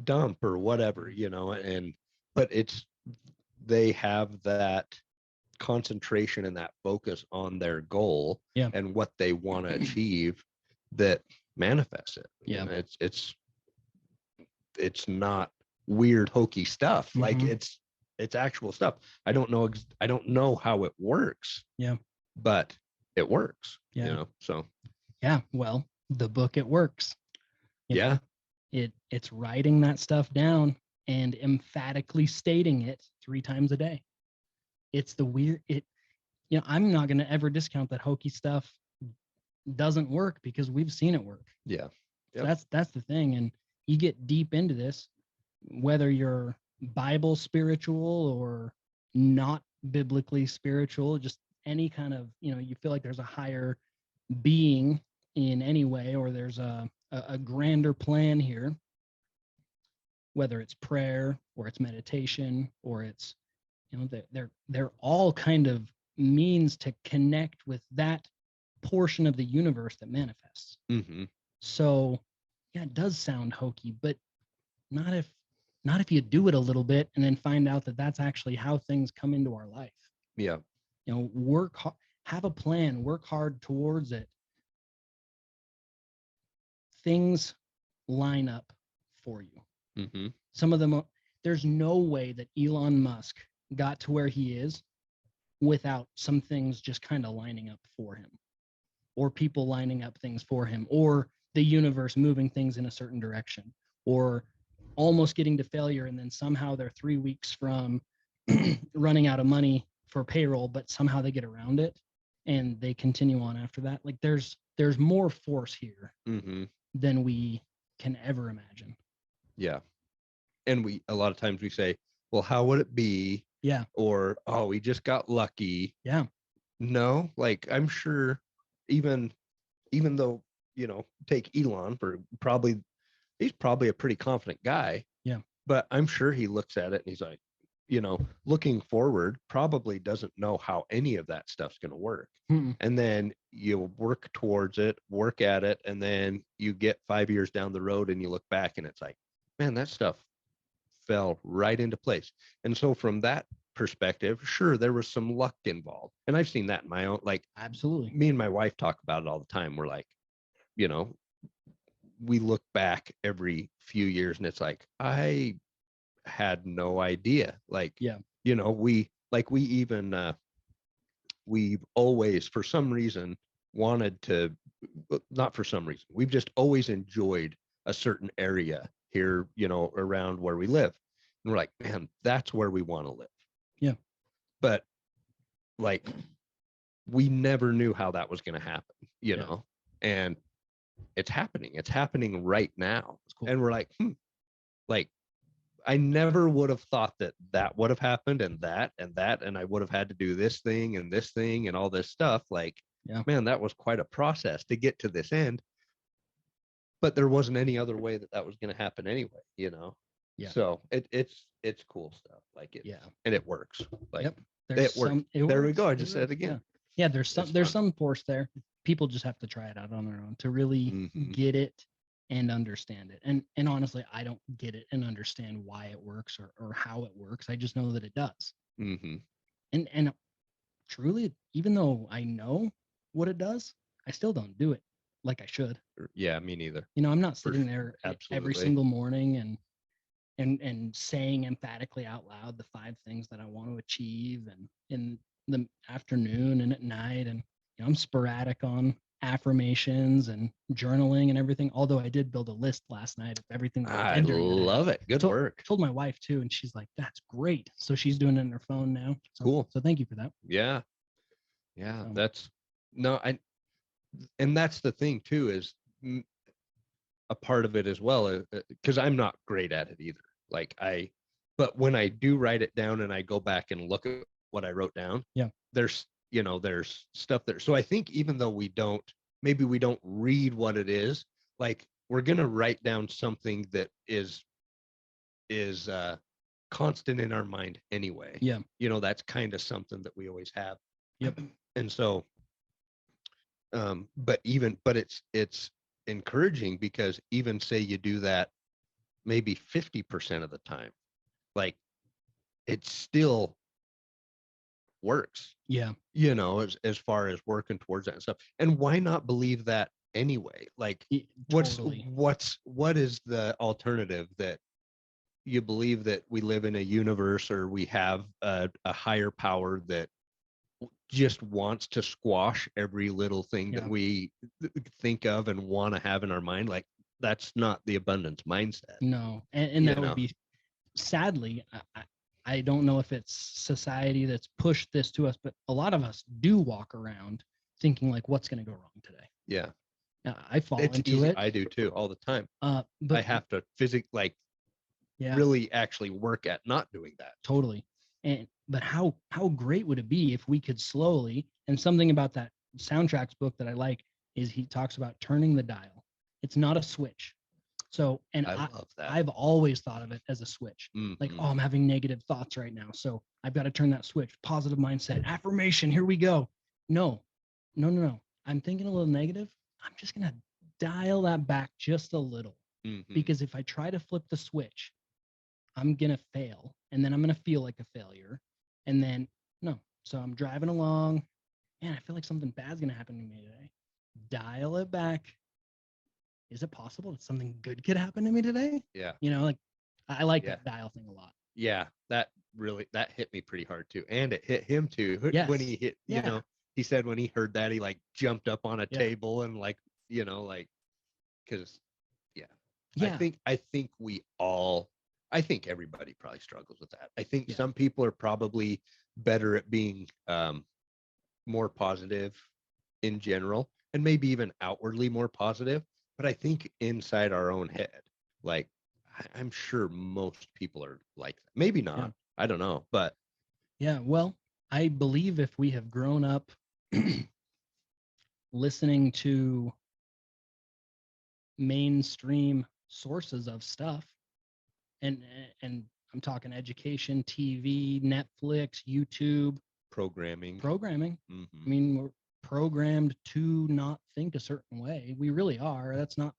dump or whatever, and but they have that concentration and that focus on their goal Yeah. and what they want to achieve that manifests it. Yeah. It's not weird hokey stuff. Like Mhm. it's actual stuff. I don't know how it works. Yeah. But it works. Yeah. So Yeah. Well, the book, it works. yeah. It's writing that stuff down and emphatically stating it 3 times a day. It's the weird it. I'm not going to ever discount that hokey stuff doesn't work because we've seen it work. Yeah. So Yep. that's the thing. And you get deep into this, whether you're Bible spiritual or not biblically spiritual, just any kind of, you feel like there's a higher being in any way, or there's a grander plan here, whether it's prayer or it's meditation or it's, they're all kind of means to connect with that portion of the universe that manifests. Mm-hmm. So yeah, it does sound hokey, but not if you do it a little bit and then find out that that's actually how things come into our life. Yeah. Work hard, have a plan, work hard towards it. Things line up for you. Mm-hmm. Some of them, there's no way that Elon Musk got to where he is without some things just kind of lining up for him, or people lining up things for him, or the universe moving things in a certain direction, or almost getting to failure and then somehow they're 3 weeks from running out of money for payroll, but somehow they get around it and they continue on after that. Like there's more force here Mm-hmm. than we can ever imagine. Yeah. And a lot of times we say, well, how would it be? Yeah. Or, oh, we just got lucky. Yeah. No, like I'm sure even though, take Elon for he's probably a pretty confident guy. Yeah. But I'm sure he looks at it and he's like, looking forward, probably doesn't know how any of that stuff's going to work. Mm-mm. And then you work towards it, work at it, and then you get 5 years down the road and you look back and it's like, man, that stuff fell right into place. And so from that perspective, sure, there was some luck involved. And I've seen that in my own, like, Absolutely. me and my wife talk about it all the time. We're like, we look back every few years and it's like, I had no idea. Like, Yeah. we even we've always for some reason wanted to, not for some reason, we've just always enjoyed a certain area here, around where we live. And we're like, man, that's where we want to live. Yeah. But like we never knew how that was going to happen, and it's happening right now. Cool. And we're like, like I never would have thought that would have happened and that, and I would have had to do this thing and all this stuff. Like, yeah, man, that was quite a process to get to this end. But there wasn't any other way that was going to happen anyway, Yeah. So it's cool stuff. Like it, yeah, and it works. Like, yep. There's it works. There we go. I just said it again. Yeah. There's some force there. People just have to try it out on their own to really get it and understand it. And honestly, I don't get it and understand why it works or how it works. I just know that it does. Mm-hmm. And truly, even though I know what it does, I still don't do it like I should. Yeah, me neither. I'm not sitting there Absolutely. every single morning and saying emphatically out loud the 5 things that I want to achieve, and in the afternoon and at night. And I'm sporadic on affirmations and journaling and everything. Although I did build a list last night of everything that I did during the day. Love it. Good work. Told my wife too, and she's like, "That's great." So she's doing it on her phone now. So, cool. So thank you for that. Yeah. And that's the thing too, is a part of it as well, because I'm not great at it either. But when I do write it down and I go back and look at what I wrote down, there's stuff there. So I think even though maybe we don't read what it is, like we're going to write down something that is constant in our mind anyway. Yeah. That's kind of something that we always have. Yep. And so, but it's encouraging, because even say you do that maybe 50% of the time, like it still works, Yeah. as far as working towards that and stuff. And why not believe that anyway? Like Totally. what is the alternative? That you believe that we live in a universe, or we have a higher power that just wants to squash every little thing that Yeah. we think of and want to have in our mind. Like that's not the abundance mindset. No. And You that would know? be, sadly, I don't know if it's society that's pushed this to us, but a lot of us do walk around thinking like, what's going to go wrong today? Yeah. I fall It's into easy. it. I do too, all the time. I But have to physically, like, yeah, really actually work at not doing that. totally. But how great would it be if we could slowly, and something about that soundtracks book that I like is he talks about turning the dial. It's not a switch. So, and I love that. I've always thought of it as a switch. Like, Mhm. oh, I'm having negative thoughts right now. So I've got to turn that switch. Positive mindset, affirmation. Here we go. No, no, no, no. I'm thinking a little negative. I'm just going to dial that back just a little. Mhm. Because if I try to flip the switch, I'm going to fail. And then I'm going to feel like a failure. And then, no. So I'm driving along. Man, I feel like something bad's going to happen to me today. Dial it back. Is it possible that something good could happen to me today? Yeah. Like I like Yeah. that dial thing a lot. Yeah. That hit me pretty hard too. And it hit him too. When Yes. he hit, Yeah. he said when he heard that, he like jumped up on a Yeah. table and like, like, because yeah. Yeah. I think everybody probably struggles with that. I think Yeah. some people are probably better at being more positive in general, and maybe even outwardly more positive. But I think inside our own head, like I'm sure most people are like that. Maybe not. Yeah. I don't know. But Yeah. Well, I believe if we have grown up listening to mainstream sources of stuff, and and I'm talking education, TV, Netflix, YouTube, programming. I mean, we're programmed to not think a certain way. We really are. That's not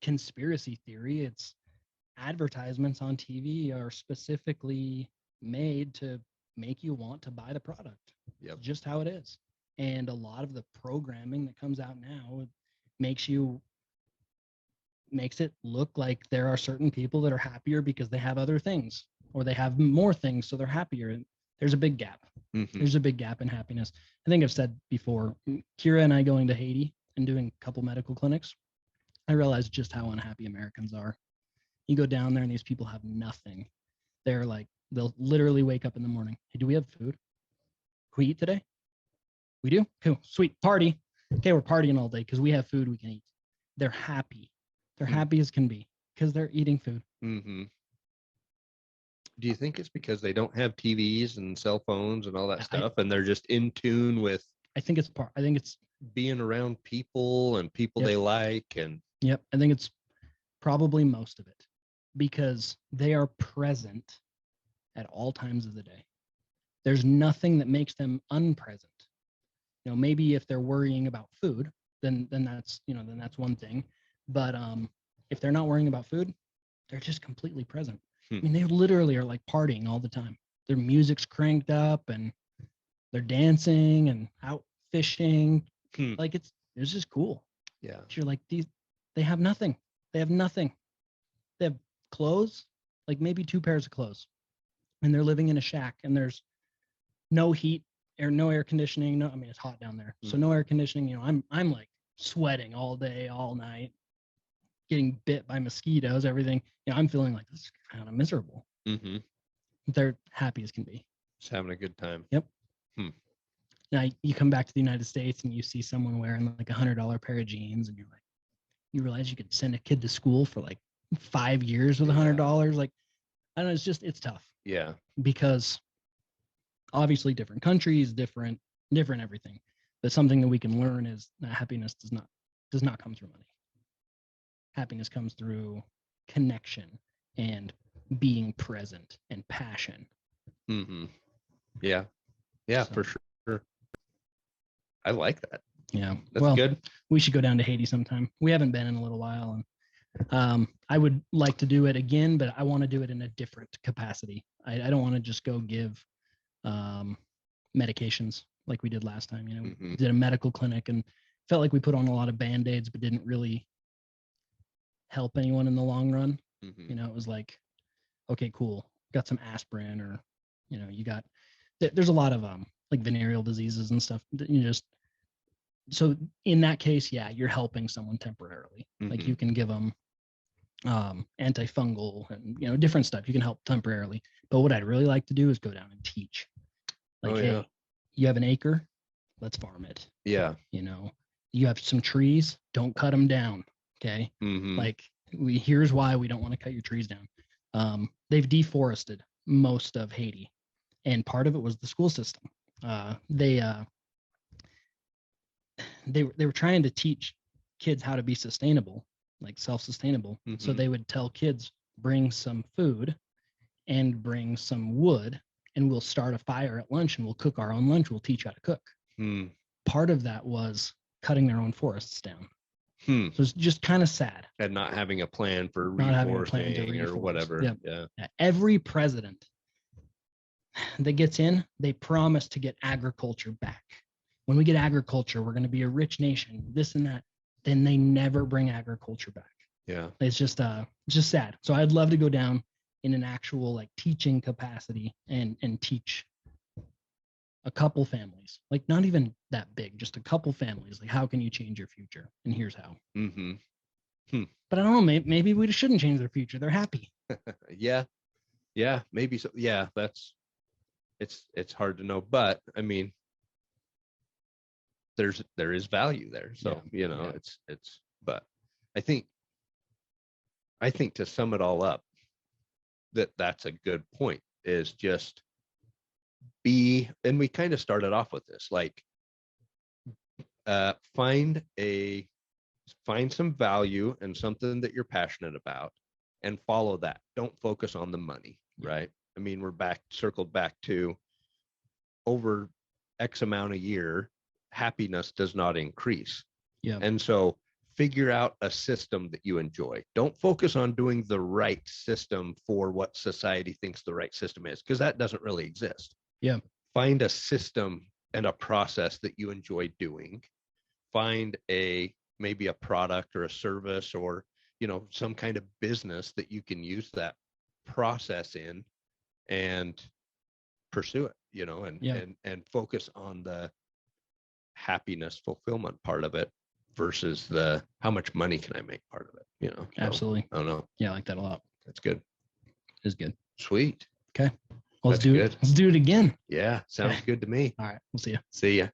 conspiracy theory. It's advertisements on TV are specifically made to make you want to buy the product. Yep. It's just how it is. And a lot of the programming that comes out now makes it look like there are certain people that are happier because they have other things, or they have more things, so they're happier. And there's a big gap. There's a big gap in happiness. I think I've said before, Kira and I going to Haiti and doing a couple medical clinics, I realized just how unhappy Americans are. You go down there and these people have nothing. They're like, they'll literally wake up in the morning. Hey, do we have food? Can we eat today? We do? Cool. Sweet. Party. Okay, we're partying all day because we have food we can eat. They're happy. They're happy as can be because they're eating food. Do you think it's because they don't have TVs and cell phones and all that stuff, and they're just in tune with? I think it's being around people and people they like. And yep, I think it's probably most of it, because they are present at all times of the day. There's nothing that makes them unpresent. Maybe if they're worrying about food, then that's then that's one thing. But if they're not worrying about food, they're just completely present. I mean, they literally are like partying all the time. Their music's cranked up and they're dancing and out fishing. Like it's just cool. Yeah. You're like, they have nothing. They have nothing. They have clothes, like maybe 2 pairs of clothes. And they're living in a shack and there's no heat or no air conditioning. No, I mean it's hot down there. So no air conditioning. I'm like sweating all day, all night, getting bit by mosquitoes, everything. I'm feeling like this is kind of miserable. They're happy as can be. Just having a good time. Yep. Now you come back to the United States and you see someone wearing like $100 pair of jeans, and you're like, you realize you could send a kid to school for like 5 years with $100. Like, I don't know, it's tough. Yeah. Because obviously different countries, different everything. But something that we can learn is that happiness does not come through money. Happiness comes through connection and being present and passion. Yeah. Yeah, so, for sure. I like that. Yeah. That's good. We should go down to Haiti sometime. We haven't been in a little while, and I would like to do it again, but I want to do it in a different capacity. I don't want to just go give medications like we did last time. You know, we did a medical clinic and felt like we put on a lot of Band-Aids, but didn't really help anyone in the long run. You know, it was like, okay, cool, got some aspirin, or, you know, you got, there's a lot of like venereal diseases and stuff that you just, so in that case, yeah, you're helping someone temporarily. Like you can give them antifungal and, you know, different stuff. You can help temporarily. But what I'd really like to do is go down and teach. Like, hey, you have an acre, let's farm it. Yeah. You know, you have some trees, don't cut them down. Okay. Like, here's why we don't want to cut your trees down. They've deforested most of Haiti, and part of it was the school system. They were trying to teach kids how to be sustainable, like self-sustainable. So they would tell kids, bring some food and bring some wood, and we'll start a fire at lunch and we'll cook our own lunch. We'll teach you how to cook. Part of that was cutting their own forests down. So it's just kind of sad. And not having a plan for reforesting or whatever. Yep. Yeah. Every president that gets in, they promise to get agriculture back. When we get agriculture, we're going to be a rich nation, this and that. Then they never bring agriculture back. Yeah. It's just sad. So I'd love to go down in an actual like teaching capacity and teach a couple families, like not even that big, just a couple families. Like, how can you change your future? And here's how. But I don't know, maybe we shouldn't change their future. They're happy. Yeah, maybe so. Yeah, it's hard to know, but I mean, there is value there. So, you know, it's, but I think to sum it all up, that's a good point, is just and we kind of started off with this, like, find some value and something that you're passionate about and follow that. Don't focus on the money, right? I mean, we're circled back to, over X amount a year, happiness does not increase. Yeah. And so figure out a system that you enjoy. Don't focus on doing the right system for what society thinks the right system is, because that doesn't really exist. Yeah. Find a system and a process that you enjoy doing. Find maybe a product or a service, or, you know, some kind of business that you can use that process in, and pursue it, you know, and focus on the happiness fulfillment part of it versus the how much money can I make part of it, you know. So, absolutely. I don't know. Yeah, I like that a lot. That's good. It's good. Sweet. Okay. Well, let's do it again. Yeah, sounds good to me. All right. We'll see you. See ya.